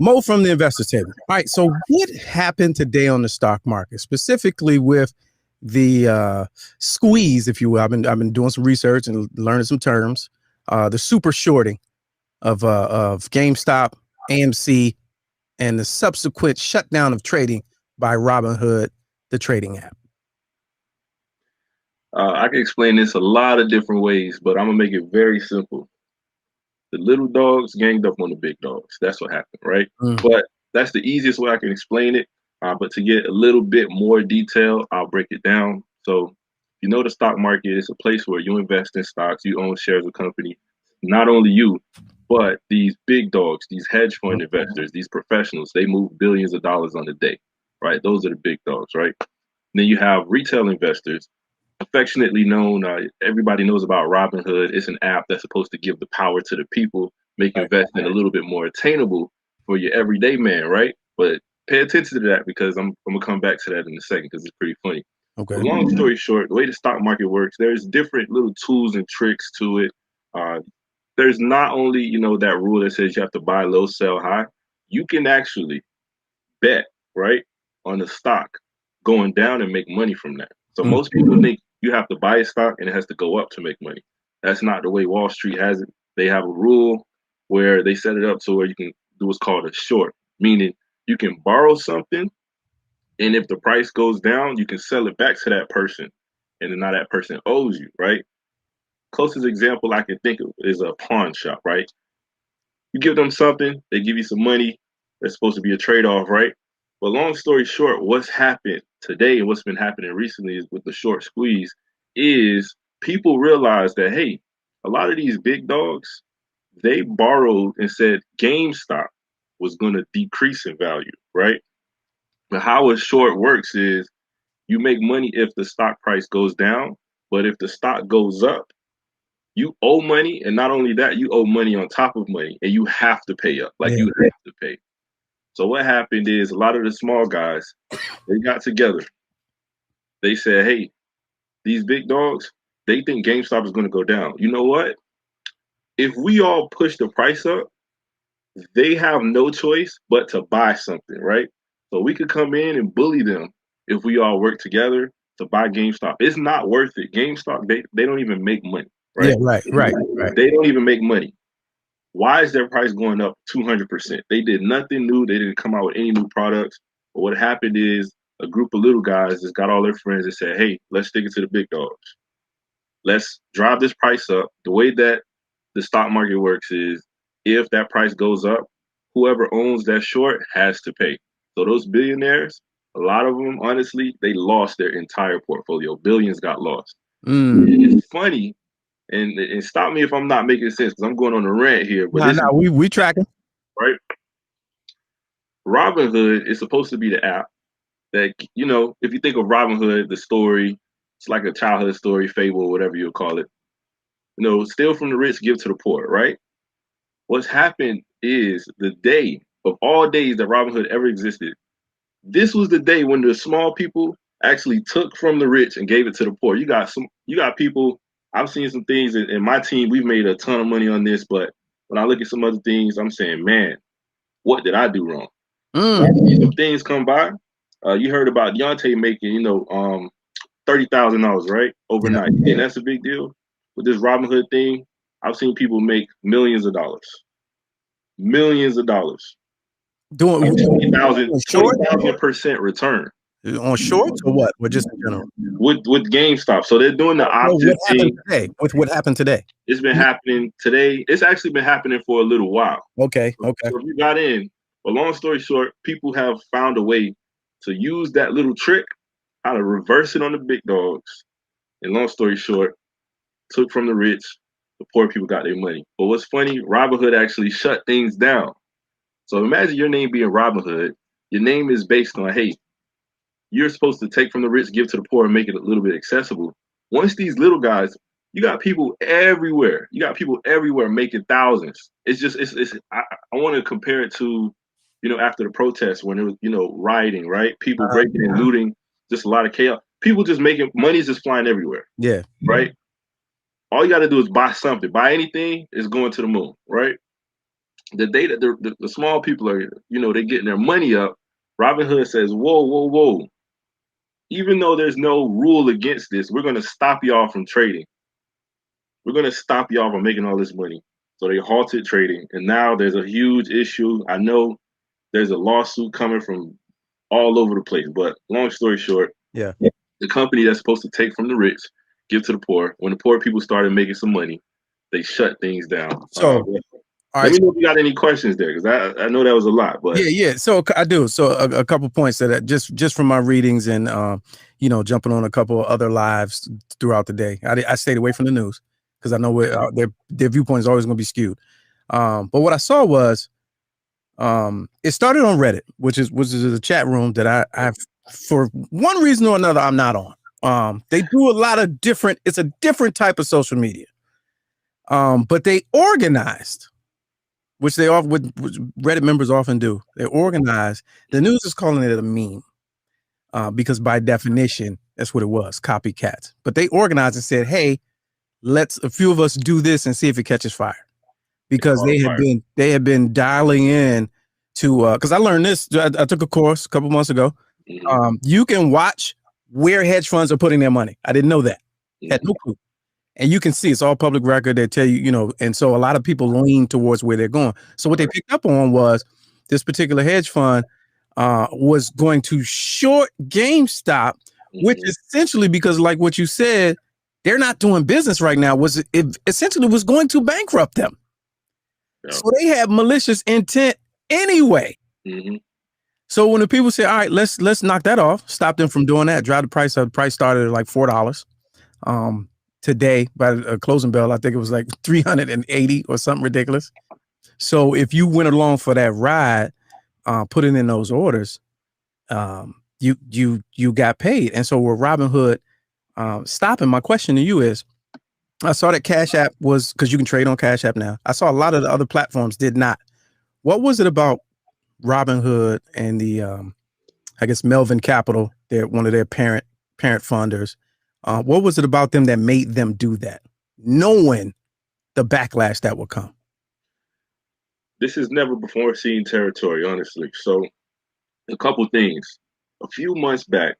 Mo from the Investors Table. All right, so what happened today on the stock market, specifically with the squeeze, if you will? I've been doing some research and learning some terms. The super shorting of GameStop, AMC, and the subsequent shutdown of trading by Robinhood, the trading app. I can explain this a lot of different ways, but I'm gonna make it very simple. The little dogs ganged up on the big dogs. That's what happened, right? But that's the easiest way I can explain it. But to get a little bit more detail, I'll break it down. So, you know, the stock market is a place where you invest in stocks, you own shares of company. Not only you, but these big dogs, these hedge fund investors, these professionals, they move billions of dollars on the day, right? Those are the big dogs, right? Then you have retail investors, affectionately known. Everybody knows about Robinhood. It's an app that's supposed to give the power to the people, make investing a little bit more attainable for your everyday man, right? But pay attention to that because I'm gonna come back to that in a second because it's pretty funny. Okay. But long story short, the way the stock market works, there's different little tools and tricks to it. There's not only, you know, that rule that says you have to buy low, sell high. You can actually bet, right, on the stock going down and make money from that. So most people think you have to buy a stock and it has to go up to make money. That's not the way Wall Street has it. They have a rule where they set it up so where you can do what's called a short, meaning you can borrow something, and if the price goes down, you can sell it back to that person, and then now that person owes you, right? Closest example I can think of is a pawn shop, right? You give them something, they give you some money. That's supposed to be a trade-off, right? But long story short, what's happened today and what's been happening recently is with the short squeeze is people realize that, hey, a lot of these big dogs, they borrowed and said GameStop was going to decrease in value, right? But how a short works is you make money if the stock price goes down, but if the stock goes up, you owe money, and not only that, you owe money on top of money, and you have to pay up. Like, you have to pay. So what happened is a lot of the small guys, they got together. They said, hey, these big dogs, they think GameStop is going to go down. You know what? If we all push the price up, they have no choice but to buy something, right? So we could come in and bully them if we all work together to buy GameStop. It's not worth it. GameStop, they don't even make money. Right? Yeah, right. They don't even make money. Why is their price going up 200%? They did nothing new. They didn't come out with any new products. But what happened is a group of little guys just got all their friends and said, hey, let's stick it to the big dogs. Let's drive this price up. The way that the stock market works is if that price goes up, whoever owns that short has to pay. So those billionaires, a lot of them, honestly, they lost their entire portfolio. Billions got lost. It's funny. And stop me if I'm not making sense because I'm going on a rant here. But we tracking. Right? Robinhood is supposed to be the app that, you know, if you think of Robinhood, the story, it's like a childhood story, fable, whatever you'll call it. You know, steal from the rich, give to the poor, right? What's happened is the day of all days that Robinhood ever existed, this was the day when the small people actually took from the rich and gave it to the poor. You got people. I've seen some things in my team. We've made a ton of money on this, but when I look at some other things, I'm saying, man, what did I do wrong? Some things come by. You heard about Deontay making, you know, $30,000, right, overnight, and that's a big deal. With this Robinhood thing, I've seen people make millions of dollars, doing 20,000% return. On shorts or what? Or just in general? With GameStop. So they're doing the opposite thing. With what happened today? It's been happening today. It's actually been happening for a little while. Okay. So if you got in, but long story short, people have found a way to use that little trick, how to reverse it on the big dogs. And long story short, took from the rich, the poor people got their money. But what's funny, Robinhood actually shut things down. So imagine your name being Robinhood. Your name is based on, hey, you're supposed to take from the rich, give to the poor, and make it a little bit accessible. Once these little guys, you got people everywhere. You got people everywhere making thousands. It's just, I want to compare it to, you know, after the protests when it was, you know, rioting, right? People breaking and looting, just a lot of chaos. People just making, money's just flying everywhere. Yeah. Right? All you got to do is buy something. Buy anything, it's going to the moon, right? the day that the small people are, they're getting their money up, Robinhood says, whoa, whoa, whoa. Even though there's no rule against this, we're going to stop y'all from trading. We're going to stop y'all from making all this money. So they halted trading. And now there's a huge issue. I know there's a lawsuit coming from all over the place. But long story short, yeah, the company that's supposed to take from the rich, give to the poor, when the poor people started making some money, they shut things down. So all Let right. me know if you got any questions there, because I know that was a lot. But Yeah. So I do. So a couple points that just from my readings and jumping on a couple of other lives throughout the day. I stayed away from the news because I know their viewpoint is always going to be skewed. But what I saw was it started on Reddit, which is a chat room that I for one reason or another I'm not on. They do a lot of different. It's a different type of social media. But they organized, which which Reddit members often do. They organize. The news is calling it a meme because by definition, that's what it was, copycats. But they organized and said, hey, let's a few of us do this and see if it catches fire. Because they had been dialing in to because I learned this. I took a course a couple months ago. Mm-hmm. You can watch where hedge funds are putting their money. I didn't know that. Had no clue. And you can see it's all public record. They tell you, and so a lot of people lean towards where they're going. So what they picked up on was this particular hedge fund was going to short GameStop, which essentially, because like what you said, they're not doing business right now, it essentially was going to bankrupt them. Yeah. So they have malicious intent anyway. Mm-hmm. So when the people say, all right, let's knock that off, stop them from doing that, drive the price up. The price started at like $4. Today by a closing bell, I think it was like 380 or something ridiculous. So if you went along for that ride, putting in those orders, you got paid. And so with Robinhood stopping, my question to you is, I saw that Cash App was, because you can trade on Cash App now. I saw a lot of the other platforms did not. What was it about Robinhood and the I guess Melvin Capital, they're one of their parent funders? What was it about them that made them do that, knowing the backlash that will come? This is never before seen territory, honestly. So a couple things. A few months back,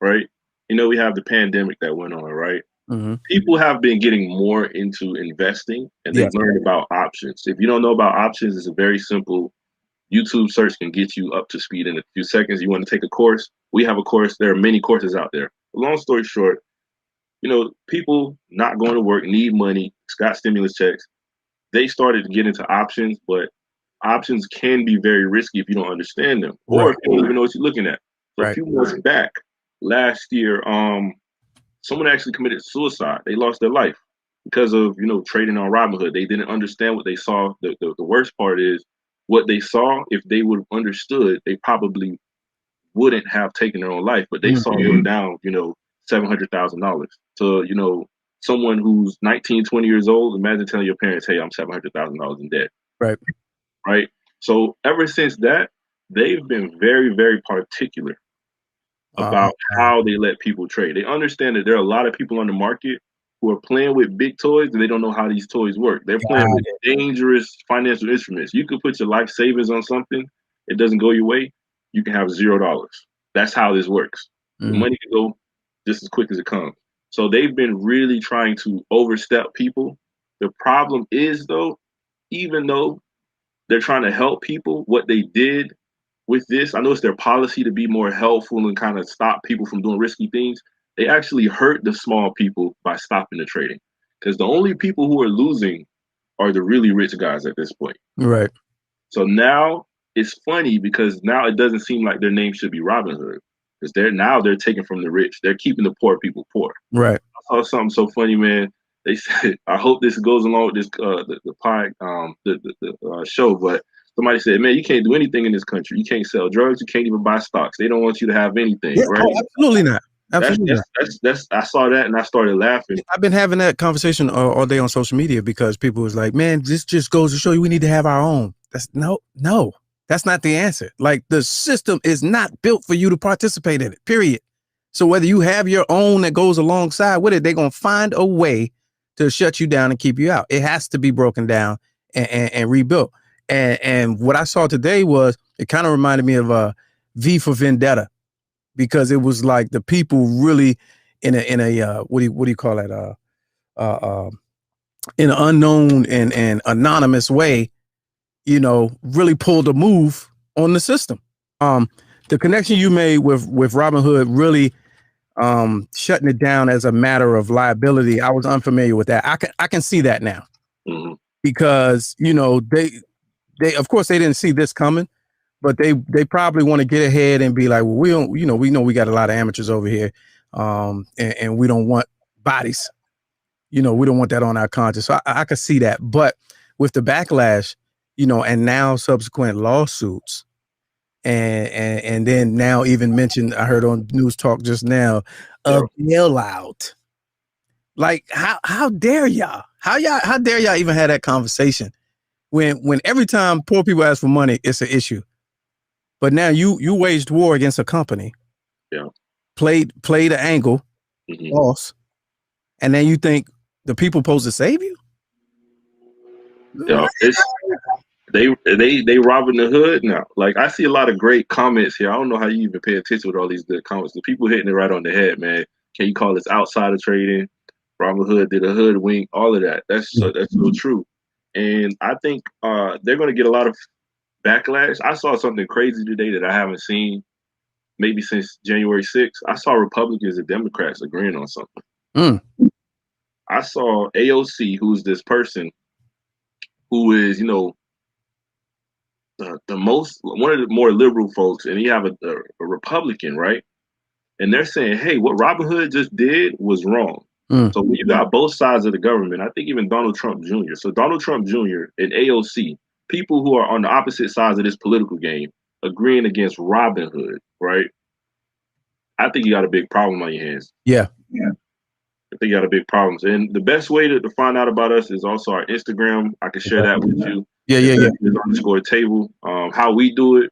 right? We have the pandemic that went on, right? Mm-hmm. People have been getting more into investing, and they've learned about options. If you don't know about options, it's a very simple YouTube search can get you up to speed in a few seconds. You want to take a course? We have a course. There are many courses out there. Long story short, people not going to work, need money, got stimulus checks. They started to get into options, but options can be very risky if you don't understand them, or if you don't even know what you're looking at. So a few months back, last year, someone actually committed suicide. They lost their life because of, trading on Robinhood. They didn't understand what they saw. The worst part is what they saw. If they would have understood, they probably wouldn't have taken their own life, but they saw them down, $700,000 to, someone who's 19, 20 years old. Imagine telling your parents, hey, I'm $700,000 in debt. Right. So ever since that, they've been very, very particular about how they let people trade. They understand that there are a lot of people on the market who are playing with big toys and they don't know how these toys work. They're playing with dangerous financial instruments. You could put your life savings on something. It doesn't go your way. You can have $0. That's how this works. The money can go just as quick as it comes. So they've been really trying to overstep people. The problem is, though, even though they're trying to help people, what they did with this, I know it's their policy to be more helpful and kind of stop people from doing risky things. They actually hurt the small people by stopping the trading, because the only people who are losing are the really rich guys at this point. Right. So now it's funny because now it doesn't seem like their name should be Robinhood, because they're taking from the rich. They're keeping the poor people poor. Right. I saw something so funny, man. They said, I hope this goes along with this the show, but somebody said, man, you can't do anything in this country. You can't sell drugs. You can't even buy stocks. They don't want you to have anything, right? Oh, absolutely not. Absolutely that's I saw that and I started laughing. I've been having that conversation all day on social media because people was like, man, this just goes to show you we need to have our own. That's no, that's not the answer. Like, the system is not built for you to participate in it, period. So whether you have your own that goes alongside with it, they're going to find a way to shut you down and keep you out. It has to be broken down and rebuilt. And what I saw today was it kind of reminded me of V for Vendetta, because it was like the people really in a what do you call that in an unknown and anonymous way, really pulled a move on the system. The connection you made with Robinhood really shutting it down as a matter of liability, I was unfamiliar with that. I can see that now. Mm-hmm. Because they of course they didn't see this coming, but they probably want to get ahead and be like, well, we don't, we know we got a lot of amateurs over here, and we don't want bodies, we don't want that on our conscience. So I could see that, but with the backlash, and now subsequent lawsuits, and then now even mentioned, I heard on News Talk just now, a bailout. Like how dare y'all? How dare y'all even have that conversation when every time poor people ask for money, it's an issue. But now you waged war against a company, played the angle, lost, and then you think the people supposed to save you? Yeah, they robbing the hood now. Like, I see a lot of great comments here. I don't know how you even pay attention with all these good comments. The people hitting it right on the head, man. Can you call this outsider trading? Robinhood did a hood wink, all of that. That's so true. And I think they're going to get a lot of backlash. I saw something crazy today that I haven't seen maybe since January 6th. I saw Republicans and Democrats agreeing on something. I saw AOC, who's this person who is, the most, one of the more liberal folks, and you have a Republican, right? And they're saying, hey, what Robinhood just did was wrong. So when you got both sides of the government, I think even Donald Trump Jr. So Donald Trump Jr. and AOC, people who are on the opposite sides of this political game, agreeing against Robinhood, right? I think you got a big problem on your hands. Yeah. I think you got a big problem. And the best way to find out about us is also our Instagram. I can share that with you. Yeah. _table. How we do it,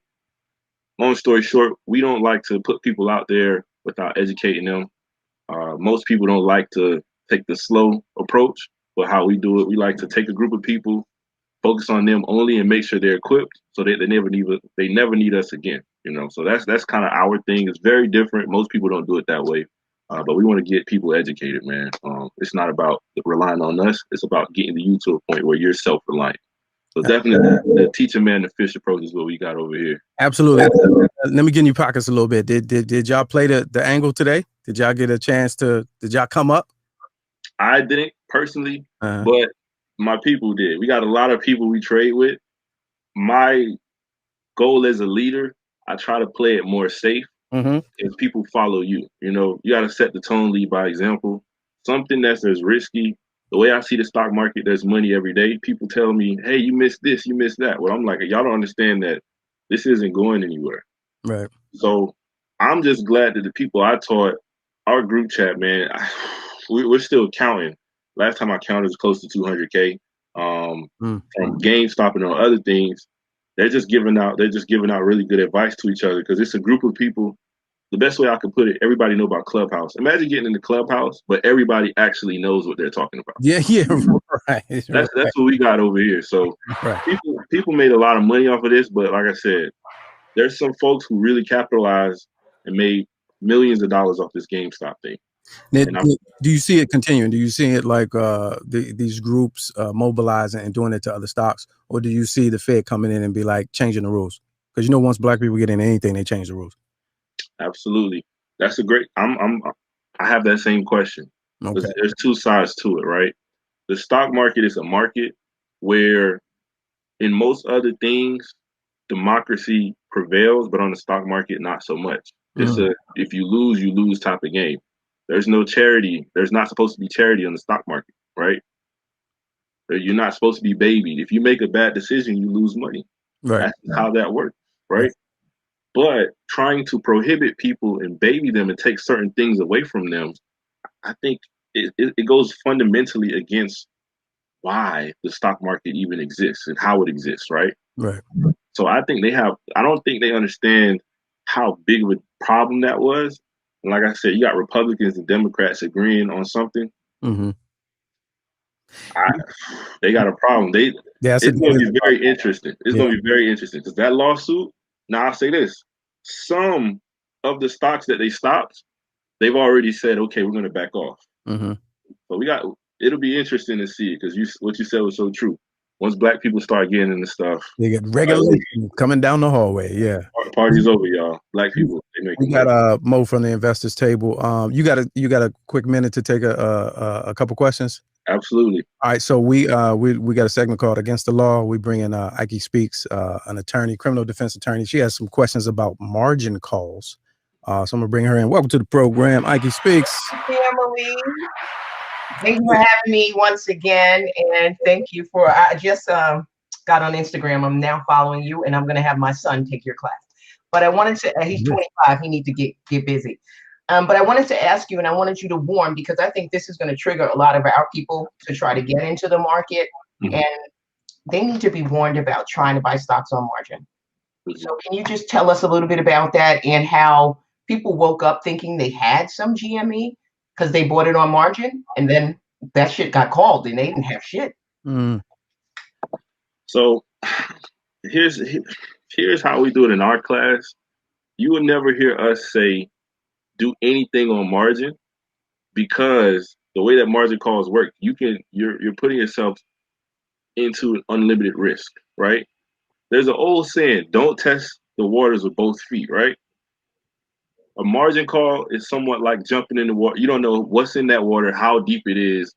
long story short, we don't like to put people out there without educating them. Most people don't like to take the slow approach, but how we do it, we like to take a group of people, focus on them only, and make sure they're equipped so that they never need us again. So that's kind of our thing. It's very different. Most people don't do it that way, but we want to get people educated, man. It's not about relying on us. It's about getting you to a point where you're self-reliant. So definitely the teach a man to fish approach is what we got over here. Absolutely. Let me get in your pockets a little bit. Did y'all play the angle today? Did y'all get a chance did y'all come up? I didn't personally, but my people did. We got a lot of people we trade with. My goal as a leader, I try to play it more safe because people follow you. You got to set the tone, lead by example. Something that's as risky. The way I see the stock market, there's money every day. People tell me, hey, you missed this, you missed that. Well, I'm like, y'all don't understand that this isn't going anywhere. Right. So I'm just glad that the people I taught, our group chat, man, we're still counting. Last time I counted was close to 200K. From GameStop and on other things, they're just giving out really good advice to each other because it's a group of people. The best way I could put it, everybody know about Clubhouse. Imagine getting in the Clubhouse, but everybody actually knows what they're talking about. Yeah, right. That's what we got over here. So people made a lot of money off of this, but like I said, there's some folks who really capitalized and made millions of dollars off this GameStop thing. Now, do you see it continuing? Do you see it like these groups mobilizing and doing it to other stocks, or do you see the Fed coming in and be like changing the rules? Because once black people get into anything, they change the rules. Absolutely, that's a great. I have that same question. Okay. There's two sides to it, right? The stock market is a market where, in most other things, democracy prevails, but on the stock market, not so much. It's if you lose type of game. There's no charity. There's not supposed to be charity on the stock market, right? You're not supposed to be babied. If you make a bad decision, you lose money. Right. That's how that works, right? But trying to prohibit people and baby them and take certain things away from them, I think it goes fundamentally against why the stock market even exists and how it exists, right? Right. So I don't think they understand how big of a problem that was. And like I said, you got Republicans and Democrats agreeing on something. They got a problem. That's It's going to be very interesting. It's going to be very interesting because that lawsuit. Now I'll say this: some of the stocks that they stopped, they've already said, okay, we're going to back off. Mm-hmm. So it'll be interesting to see because what you said was so true. Once black people start getting into stuff, they get regulation coming down the hallway. Yeah, party's over, y'all. Black people, they make. We got Mo from the investors table. You got a quick minute to take a couple questions. Absolutely. All right, so we got a segment called Against the Law. We bring in Ikie Speaks, an attorney, criminal defense attorney. She has some questions about margin calls. So I'm gonna bring her in. Welcome to the program, Ikie Speaks. Family. Thank you for having me once again, and thank you for. I just got on Instagram. I'm now following you, and I'm gonna have my son take your class. But I wanted to. He's 25. He needs to get busy. But I wanted to ask you, and I wanted you to warn, because I think this is going to trigger a lot of our people to try to get into the market, and they need to be warned about trying to buy stocks on margin. So can you just tell us a little bit about that and how people woke up thinking they had some GME because they bought it on margin, and then that shit got called and they didn't have shit. So here's how we do it in our class. You will never hear us say do anything on margin, because the way that margin calls work, you're putting yourself into an unlimited risk, right? There's an old saying, don't test the waters with both feet, right? A margin call is somewhat like jumping in the water. You don't know what's in that water, how deep it is,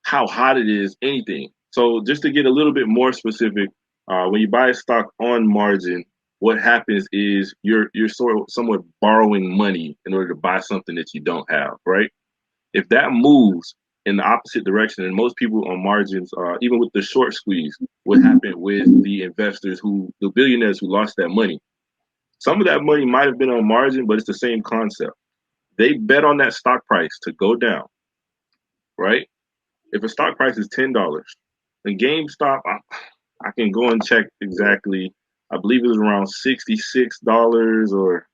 how hot it is, anything. So just to get a little bit more specific, when you buy a stock on margin, what happens is you're somewhat borrowing money in order to buy something that you don't have, right? If that moves in the opposite direction, and most people on margins, even with the short squeeze, what happened with the investors the billionaires who lost that money, some of that money might have been on margin, but it's the same concept. They bet on that stock price to go down, right? If a stock price is $10, then GameStop, I can go and check exactly. I believe it was around $66 or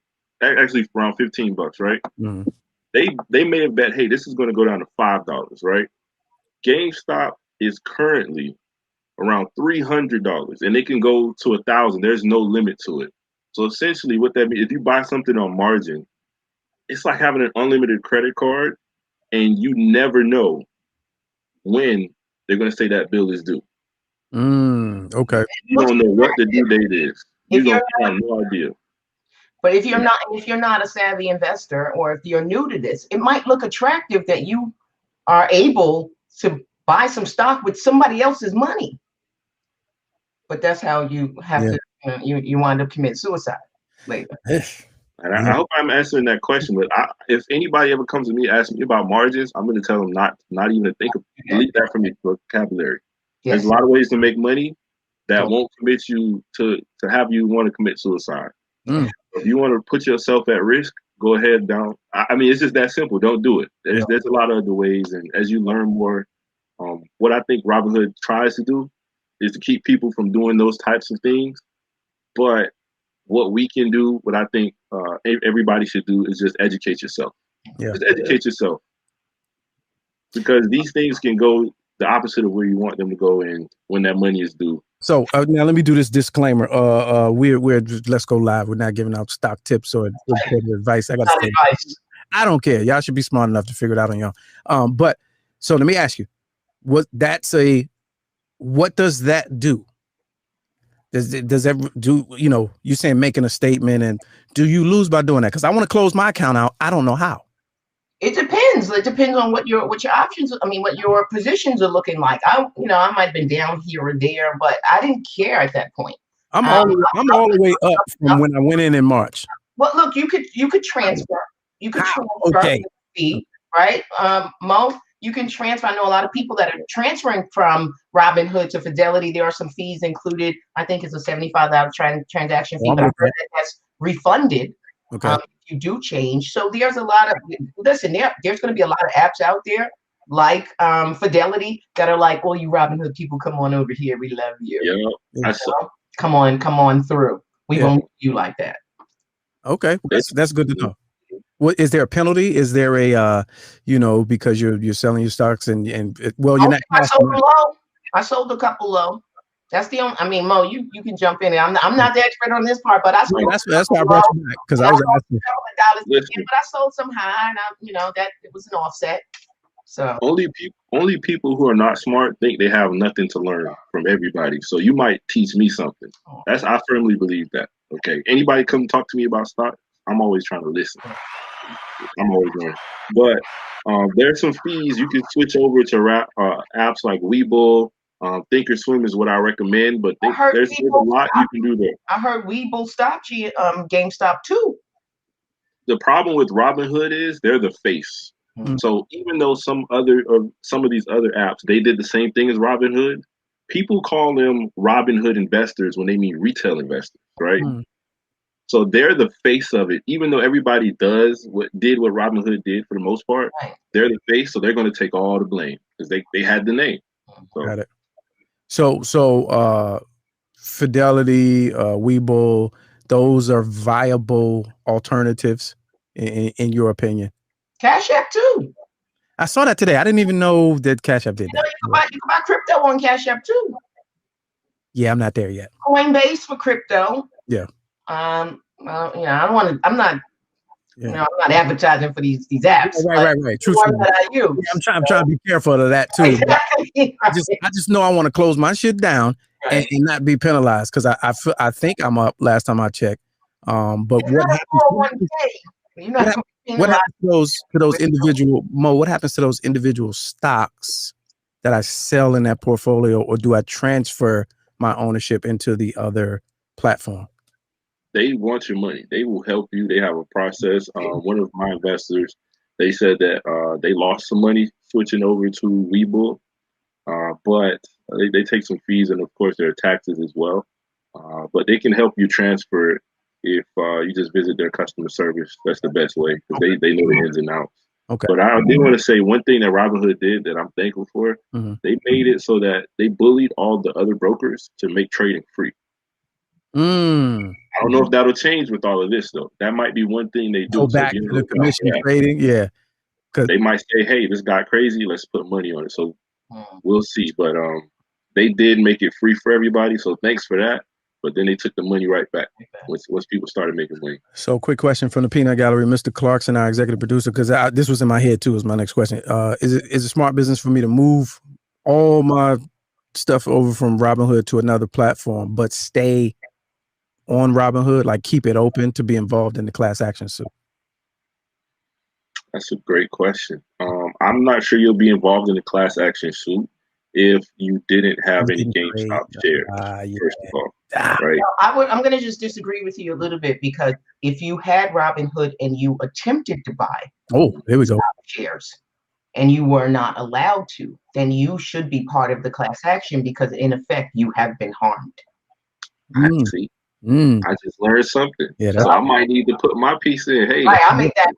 actually around $15, right? Mm-hmm. They may have bet, hey, this is going to go down to $5, right? GameStop is currently around $300, and it can go to $1,000. There's no limit to it. So essentially, what that means, if you buy something on margin, it's like having an unlimited credit card, and you never know when they're going to say that bill is due. Okay. You don't know what the due date is. You have no idea. But if you're not a savvy investor, or if you're new to this, it might look attractive that you are able to buy some stock with somebody else's money. But that's how you have to, you wind up committing suicide later. And I hope I'm answering that question. But if anybody ever comes to me asking me about margins, I'm going to tell them not even to think of delete that from your vocabulary. Yes. There's a lot of ways to make money that won't commit you to have you want to commit suicide. If you want to put yourself at risk, go ahead down. I mean, it's just that simple. Don't do it. There's a lot of other ways. And as you learn more, what I think Robinhood tries to do is to keep people from doing those types of things. But what we can do, what I think everybody should do, is just educate yourself. Just educate yourself. Because these things can go the opposite of where you want them to go in when that money is due. So now let me do this disclaimer. We're just, let's go live. We're not giving out stock tips or advice. I don't care. Y'all should be smart enough to figure it out on your own. But so let me ask you, what does that do? Does that do, you're saying making a statement, and do you lose by doing that? Because I want to close my account out. I don't know how. It depends. It depends on what your options. I mean, what your positions are looking like. I might have been down here or there, but I didn't care at that point. I'm all the way up from when I went in March. Well, look, you could transfer. You could transfer the fee, right? Mo, you can transfer. I know a lot of people that are transferring from Robinhood to Fidelity. There are some fees included. I think it's a $75 transaction fee, but I heard that's refunded. Okay. If you do change. So there's a lot of, there's going to be a lot of apps out there like Fidelity that are like, well, you Robinhood people, come on over here. We love you. Yeah. Come on through. We won't do you like that. Okay. That's good to know. What is there a penalty? Is there a because you're selling your stocks and well, you're not. I sold them low. I sold a couple low. That's the only. I mean, Mo, you can jump in. I'm not the expert on this part, but I sold. That's why I brought you back, because I was asking. But I sold some high, and that it was an offset. So only people who are not smart think they have nothing to learn from everybody. So you might teach me something. I firmly believe that. Okay, anybody come talk to me about stocks, I'm always trying to listen. I'm always learning. But there's some fees you can switch over to apps like Webull. Thinkorswim is what I recommend, but there's a lot you can do there. I heard Webull stopped GameStop too. The problem with Robinhood is they're the face. Mm-hmm. So even though some of these other apps, they did the same thing as Robinhood, people call them Robinhood investors when they mean retail investors, right? Mm-hmm. So they're the face of it. Even though everybody did what Robinhood did for the most part, right. They're the face, so they're going to take all the blame because they had the name. So. Got it. So Fidelity, Webull, those are viable alternatives in your opinion? Cash App too. I saw that today. I didn't even know that Cash App did that. You can buy crypto on Cash App too. Yeah, I'm not there yet. Coinbase for crypto. Yeah. Well, I don't want to. I'm not. I'm not advertising for these apps. Right. True. Yeah, I'm trying to be careful of that too. I just know I want to close my shit down and not be penalized because I think I'm up last time I checked. But what happens to those individual Mo? What happens to those individual stocks that I sell in that portfolio, or do I transfer my ownership into the other platform? They want your money. They will help you. They have a process. One of my investors, they said that they lost some money switching over to Webull, but they take some fees, and of course there are taxes as well. But they can help you transfer if you just visit their customer service. That's the best way because they know the ins and outs. Okay. But I did want to say one thing that Robinhood did that I'm thankful for. Mm-hmm. They made it so that they bullied all the other brokers to make trading free. I don't know if that'll change with all of this though. That might be one thing they do. Go back to the commission trading, yeah. Because they might say, "Hey, this got crazy. Let's put money on it." So we'll see. But they did make it free for everybody. So thanks for that. But then they took the money right back once people started making money. So quick question from the Peanut Gallery, Mr. Clarkson, our executive producer, because this was in my head too. Is my next question. Is it smart business for me to move all my stuff over from Robinhood to another platform, but stay on Robinhood, like keep it open to be involved in the class action suit? That's a great question. I'm not sure you'll be involved in the class action suit if you didn't have any GameStop shares, first of all, right? I'm going to just disagree with you a little bit because if you had Robinhood and you attempted to buy there we go shares and you were not allowed to, then you should be part of the class action because in effect you have been harmed. I see. I just learned something. Yeah, so I might need to put my piece in. Hey, I'll make that.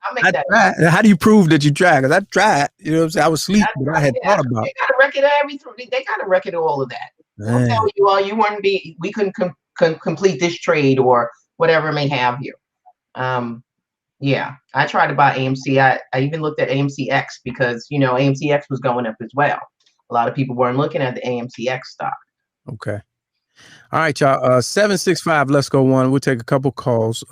How do you prove that you tried? Because I tried. You know what I'm saying? I was asleep, but I had thought about it. They got a record of everything. They got a record of all of that. I'm telling you all, we couldn't complete this trade or whatever it may have you. I tried to buy AMC. I even looked at AMCX because, AMCX was going up as well. A lot of people weren't looking at the AMCX stock. Okay. All right, y'all. 765, let's go one. We'll take a couple calls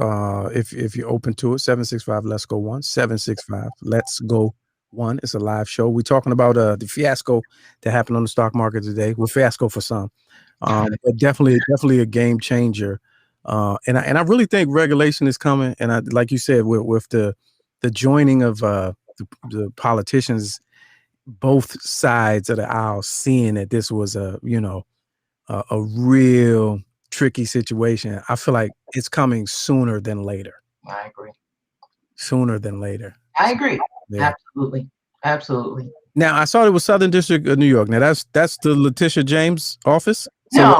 if you're open to it. 765, let's go one. 765, let's go one. It's a live show. We're talking about the fiasco that happened on the stock market today. Well, fiasco for some, but definitely a game changer. And I really think regulation is coming. And like you said, with the joining of the politicians, both sides of the aisle, seeing that this was a real tricky situation. I feel like it's coming sooner than later. I agree. Sooner than later. I agree. Yeah. Absolutely. Now I saw it was Southern District of New York. Now that's the Letitia James office. No,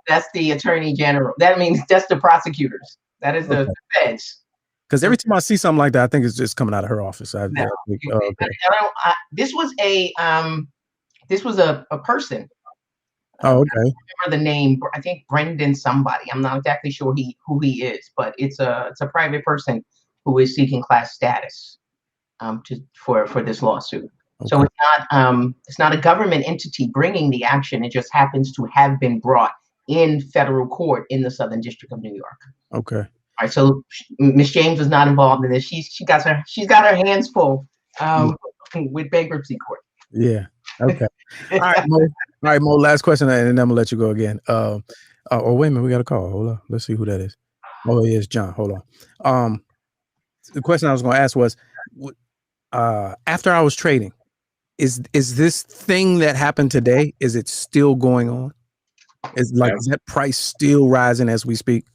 that's the Attorney General. That means that's the prosecutors. That is the feds. Because every time I see something like that, I think it's just coming out of her office. This was a person. Oh, okay. I don't remember the name. I think Brendan somebody. I'm not exactly sure who he is, but it's a private person who is seeking class status for this lawsuit. Okay. So it's not a government entity bringing the action. It just happens to have been brought in federal court in the Southern District of New York. Okay. All right. So Ms. James was not involved in this. She's got her hands full with bankruptcy court. Yeah. Okay. All right, Mo. All right, Mo. Last question, and then I'm gonna let you go again. Oh, wait a minute. We got a call. Hold on. Let's see who that is. Oh, yeah, it's John. Hold on. The question I was going to ask was, after I was trading, is this thing that happened today? Is it still going on? Is that price still rising as we speak?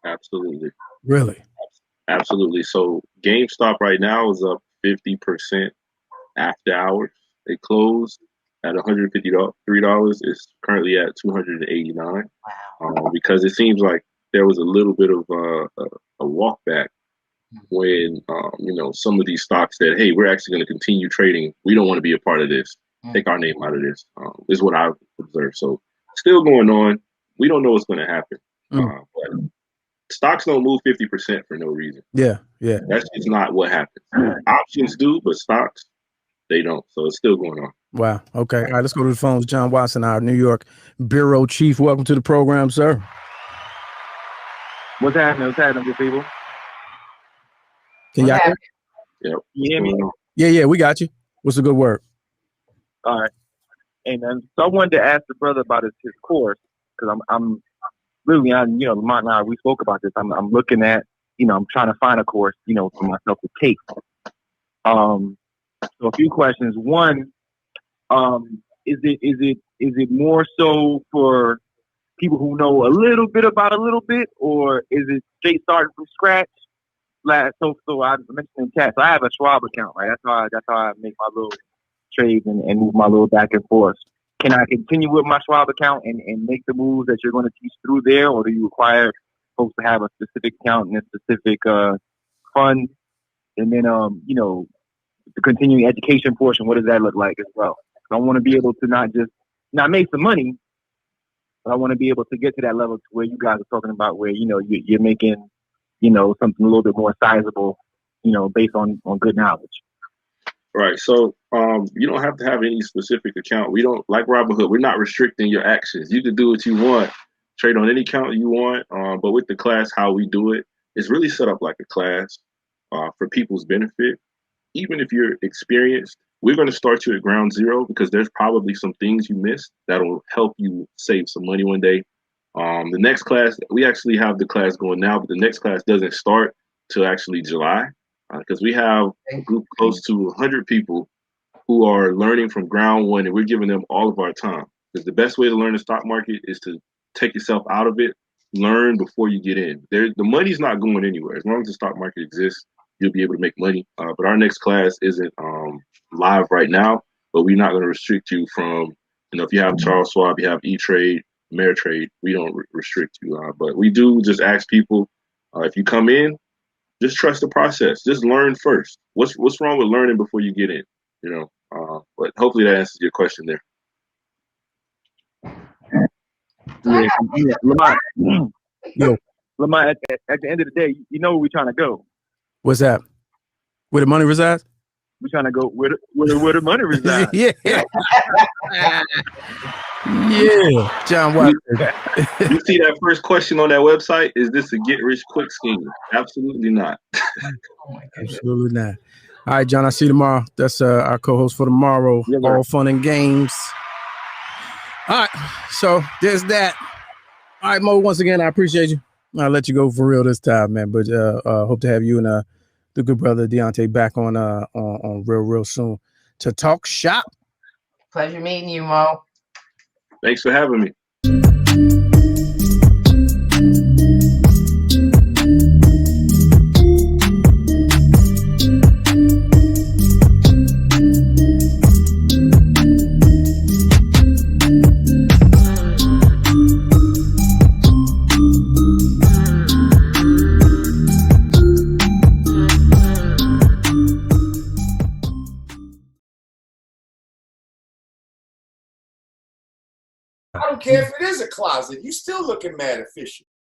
Absolutely. Really? Absolutely. So GameStop right now is up 50% after hours. It closed at $153. It's currently at $289. Wow. Because it seems like there was a little bit of a walk back when some of these stocks said, "Hey, we're actually going to continue trading. We don't want to be a part of this. Take our name out of this." Is what I've observed. So still going on. We don't know what's going to happen. But stocks don't move 50% for no reason. Yeah. That's just not what happens. Options do, but stocks, they don't. So it's still going on. Wow. Okay. All right. Let's go to the phones. John Watson, our New York bureau chief. Welcome to the program, sir. What's happening? What's happening, good people? Can y'all hear? Yeah. You hear me? Yeah. We got you. What's a good word? All right. And so I wanted to ask the brother about his course, because I'm really on, Lamont and I, we spoke about this. I'm looking at, I'm trying to find a course, for myself to take. So a few questions. One, is it more so for people who know a little bit about a little bit, or is it straight starting from scratch? So I mentioned in chat. So I have a Schwab account, right? That's how I make my little trades and move my little back and forth. Can I continue with my Schwab account and make the moves that you're going to teach through there, or do you require folks to have a specific account and a specific fund? And then the continuing education portion, what does that look like as well? I want to be able to not make some money, but I want to be able to get to that level to where you guys are talking about, where you're making something a little bit more sizable, based on good knowledge. Right. So you don't have to have any specific account. We don't, like Robinhood, we're not restricting your actions. You can do what you want, trade on any account you want. But with the class, how we do it, it's really set up like a class for people's benefit. Even if you're experienced, we're going to start you at ground zero, because there's probably some things you missed that'll help you save some money one day. The next class, we actually have the class going now, but the next class doesn't start till actually July, because we have a group close to 100 people who are learning from ground one, and we're giving them all of our time. Because the best way to learn the stock market is to take yourself out of it, learn before you get in. The money's not going anywhere. As long as the stock market exists, you'll be able to make money. But our next class isn't live right now, but we're not going to restrict you from, if you have Charles Schwab, you have E-Trade, Ameritrade, we don't restrict you. But we do just ask people, if you come in, just trust the process. Just learn first. What's wrong with learning before you get in? But hopefully that answers your question there. Yeah, Lamont. Yo. Lamont, at the end of the day, where we're trying to go. What's that? Where the money resides? We're trying to go where the money resides. Yeah. Yeah, John Watson. You see that first question on that website? Is this a get-rich-quick scheme? Absolutely not. Absolutely not. All right, John, I'll see you tomorrow. That's our co-host for tomorrow. Yeah, all fun and games. All right, so there's that. All right, Mo, once again, I appreciate you. I'll let you go for real this time, man. But hope to have you and the good brother Deontay back on real soon to talk shop. Pleasure meeting you, Mo. Thanks for having me. I don't care if it is a closet. You still looking mad efficient.